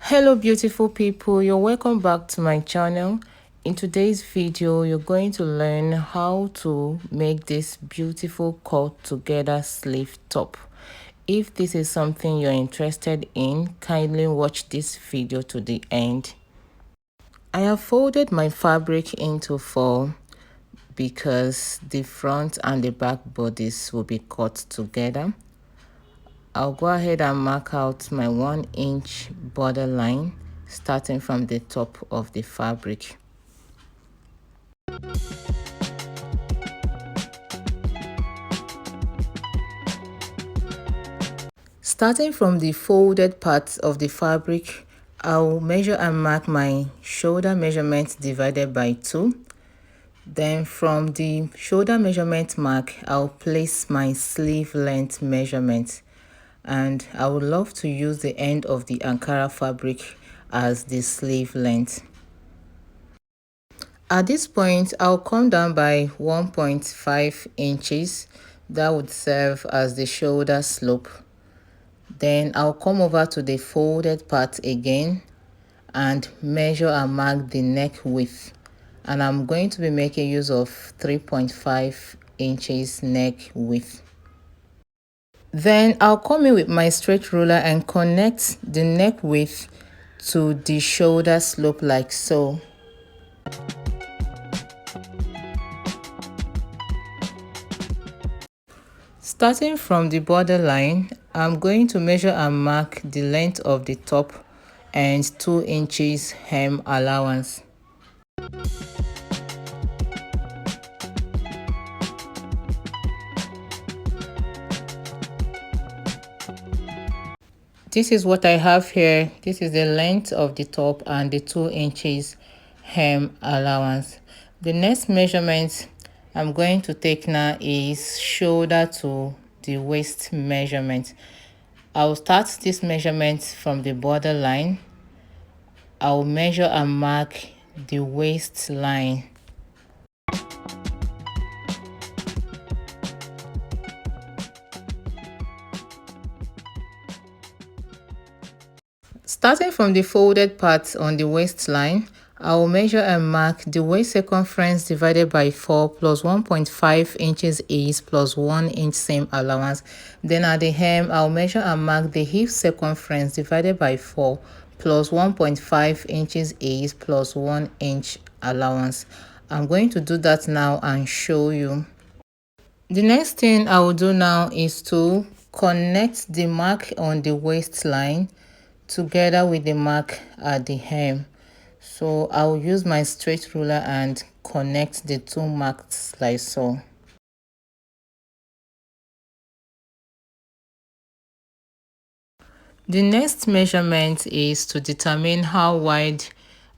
Hello beautiful people, you're welcome back to my channel. In today's video you're going to learn how to make this beautiful cut together sleeve top. If this is something you're interested in, kindly watch this video to the end. I have folded my fabric into 4 because the front and the back bodies will be cut together. I'll go ahead and mark out my 1-inch border line starting from the top of the fabric. Starting from the folded part of the fabric, I'll measure and mark my shoulder measurement divided by 2. Then from the shoulder measurement mark, I'll place my sleeve length measurement. And I would love to use the end of the Ankara fabric as the sleeve length. At this point, I'll come down by 1.5 inches. That would serve as the shoulder slope. Then I'll come over to the folded part again and measure and mark the neck width. And I'm going to be making use of 3.5 inches neck width. Then I'll come in with my straight ruler and connect the neck width to the shoulder slope like so. Starting from the border line, I'm going to measure and mark the length of the top and 2 inches hem allowance. This is what I have here. This is the length of the top and the 2 inches hem allowance. The next measurement I'm going to take now is shoulder to the waist measurement. I'll start this measurement from the border line. I'll measure and mark the waistline. Starting from the folded part on the waistline, I will measure and mark the waist circumference divided by 4 plus 1.5 inches ease plus 1 inch seam allowance. Then at the hem, I'll measure and mark the hip circumference divided by 4 plus 1.5 inches ease plus 1 inch allowance. I'm going to do that now and show you. The next thing I will do now is to connect the mark on the waistline together with the mark at the hem. So I'll use my straight ruler and connect the 2 marks like so. The next measurement is to determine how wide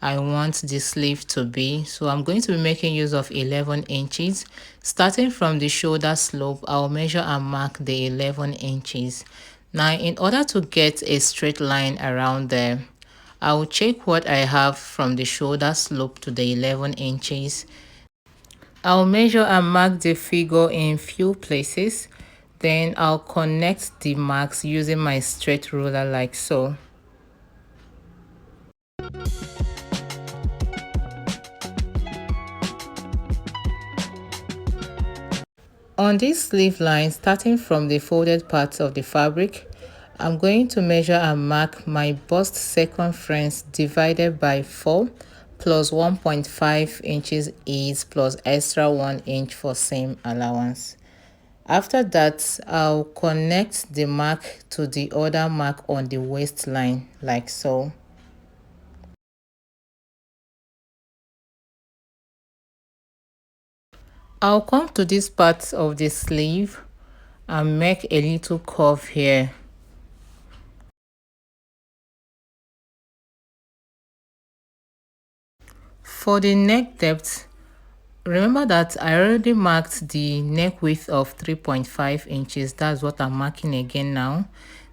I want the sleeve to be. So I'm going to be making use of 11 inches. Starting from the shoulder slope, I'll measure and mark the 11 inches. Now, in order to get a straight line around there, I will check what I have from the shoulder slope to the 11 inches. I'll measure and mark the figure in few places. Then I'll connect the marks using my straight ruler like so. On this sleeve line, starting from the folded parts of the fabric, I'm going to measure and mark my bust circumference divided by 4 plus 1.5 inches ease plus extra 1 inch for seam allowance. After that, I'll connect the mark to the other mark on the waistline like so. I'll come to this part of the sleeve and make a little curve here. For the neck depth, remember that I already marked the neck width of 3.5 inches. That's what I'm marking again now.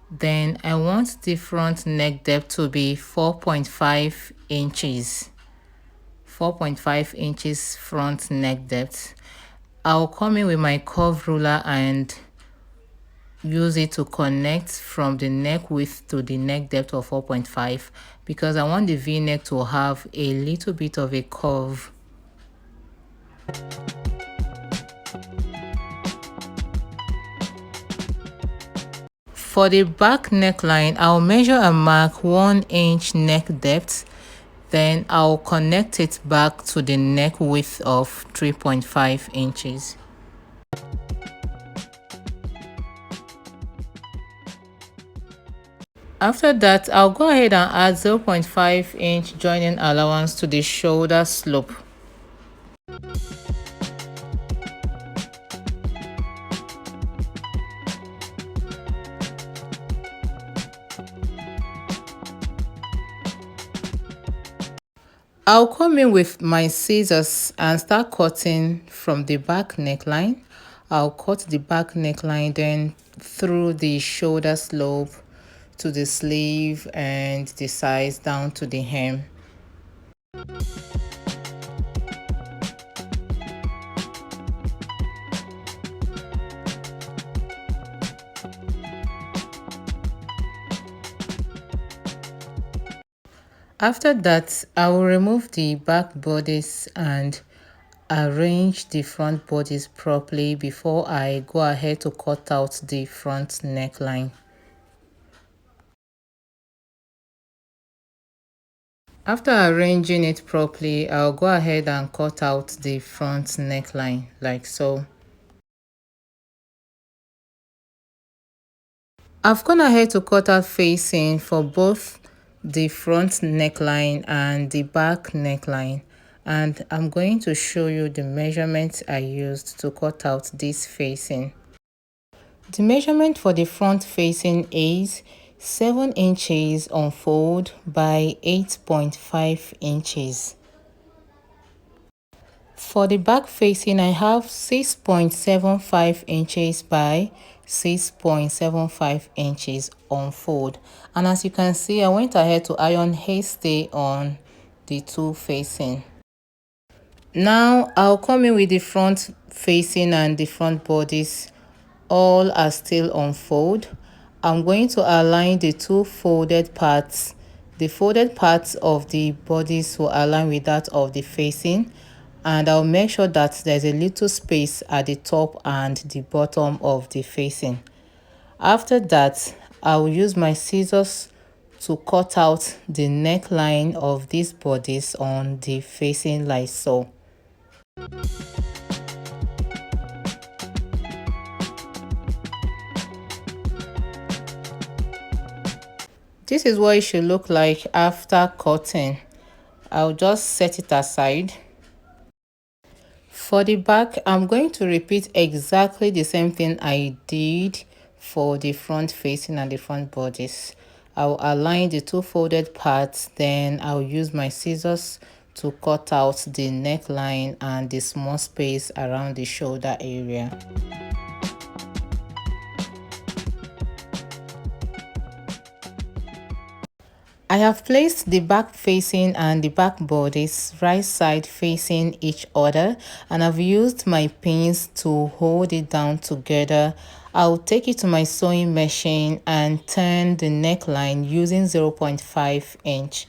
Then I want the front neck depth to be 4.5 inches. 4.5 inches front neck depth. I'll come in with my curve ruler and use it to connect from the neck width to the neck depth of 4.5 because I want the v-neck to have a little bit of a curve. For the back neckline, I'll measure and mark 1 inch neck depth. Then I'll connect it back to the neck width of 3.5 inches. After that, I'll go ahead and add 0.5 inch joining allowance to the shoulder slope. I'll come in with my scissors and start cutting from the back neckline. I'll cut the back neckline, then through the shoulder slope to the sleeve and the sides down to the hem. After that, I will remove the back bodice and arrange the front bodice properly before I go ahead to cut out the front neckline. After arranging it properly, I'll go ahead and cut out the front neckline like so. I've gone ahead to cut out facing for both the front neckline and the back neckline, and I'm going to show you the measurements I used to cut out this facing. The measurement for the front facing is 7 inches on fold by 8.5 inches. For the back facing, I have 6.75 inches by 6.75 inches on fold, and as you can see, I went ahead to iron haystay on the two facing. Now I'll come in with the front facing and the front bodies. All are still on fold. I'm going to align the two folded parts. The folded parts of the bodies will align with that of the facing, and I'll make sure that there's a little space at the top and the bottom of the facing. After that, I'll use my scissors to cut out the neckline of these bodies on the facing like so. This is what it should look like after cutting. I'll just set it aside. For the back, I'm going to repeat exactly the same thing I did for the front facing and the front bodies. I'll align the two folded parts, then I'll use my scissors to cut out the neckline and the small space around the shoulder area. I have placed the back facing and the back bodies right side facing each other, and I've used my pins to hold it down together. I'll take it to my sewing machine and turn the neckline using 0.5 inch.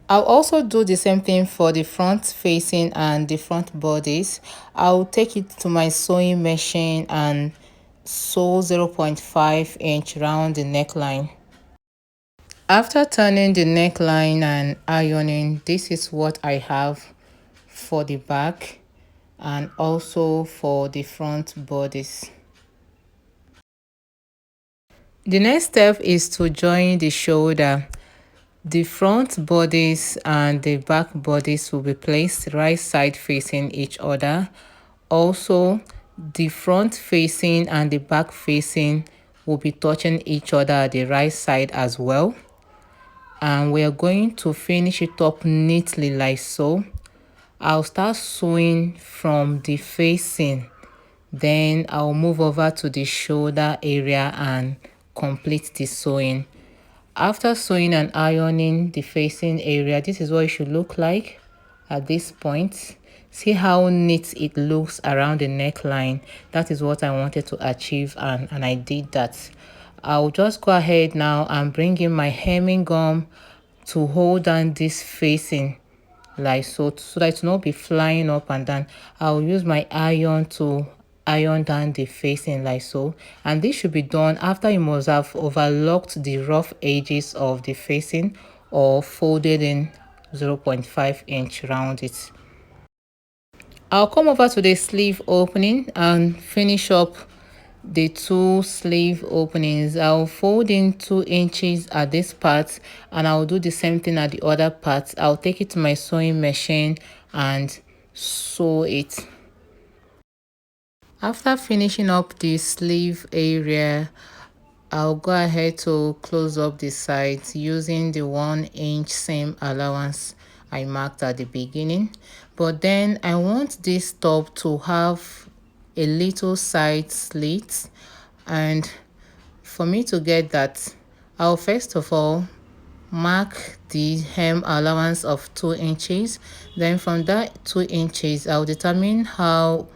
I'll also do the same thing for the front facing and the front bodies. I'll take it to my sewing machine and sew 0.5 inch around the neckline. After turning the neckline and ironing, this is what I have for the back and also for the front bodies. The next step is to join the shoulder. The front bodies and the back bodies will be placed right side facing each other. Also, the front facing and the back facing will be touching each other at the right side as well. And we are going to finish it up neatly like so. I'll start sewing from the facing, then I'll move over to the shoulder area and complete the sewing. After sewing and ironing the facing area, this is what it should look like at this point. See how neat it looks around the neckline. That is what I wanted to achieve, and I did that. I'll just go ahead now and bring in my hemming gum to hold down this facing like so that it will not be flying up and down. I'll use my iron to iron down the facing like so, and this should be done after you must have overlocked the rough edges of the facing or folded in 0.5 inch round it. I'll come over to the sleeve opening and finish up the two sleeve openings. I'll fold in 2 inches at this part, and I'll do the same thing at the other part. I'll take it to my sewing machine and sew it. After finishing up the sleeve area, I'll go ahead to close up the sides using the 1 inch seam allowance I marked at the beginning. But then I want this top to have a little side slit, and for me to get that, I'll first of all mark the hem allowance of 2 inches. Then from that 2 inches, I'll determine how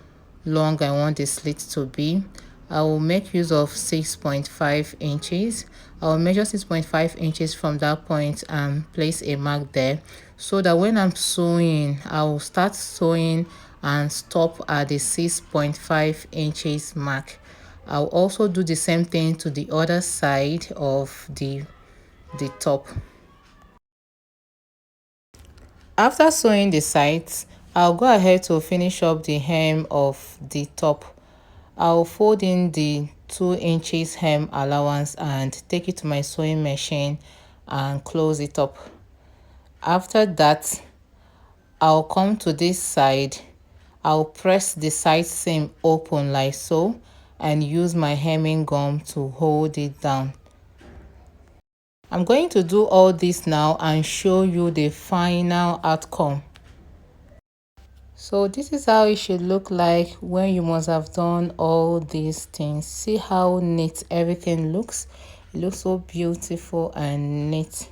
long I want the slit to be. I will make use of 6.5 inches. I will measure 6.5 inches from that point and place a mark there, so that when I'm sewing, I will start sewing and stop at the 6.5 inches mark. I'll also do the same thing to the other side of the top. After sewing the sides, I'll go ahead to finish up the hem of the top. I'll fold in the 2 inches hem allowance and take it to my sewing machine and close it up. After that, I'll come to this side. I'll press the side seam open like so and use my hemming gum to hold it down. I'm going to do all this now and show you the final outcome. So this is how it should look like when you must have done all these things. See how neat everything looks. It looks so beautiful and neat.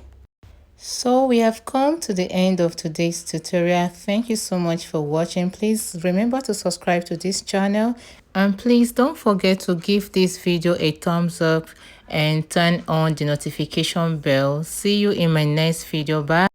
So we have come to the end of today's tutorial. Thank you so much for watching. Please remember to subscribe to this channel, and please don't forget to give this video a thumbs up and turn on the notification bell. See you in my next video. Bye.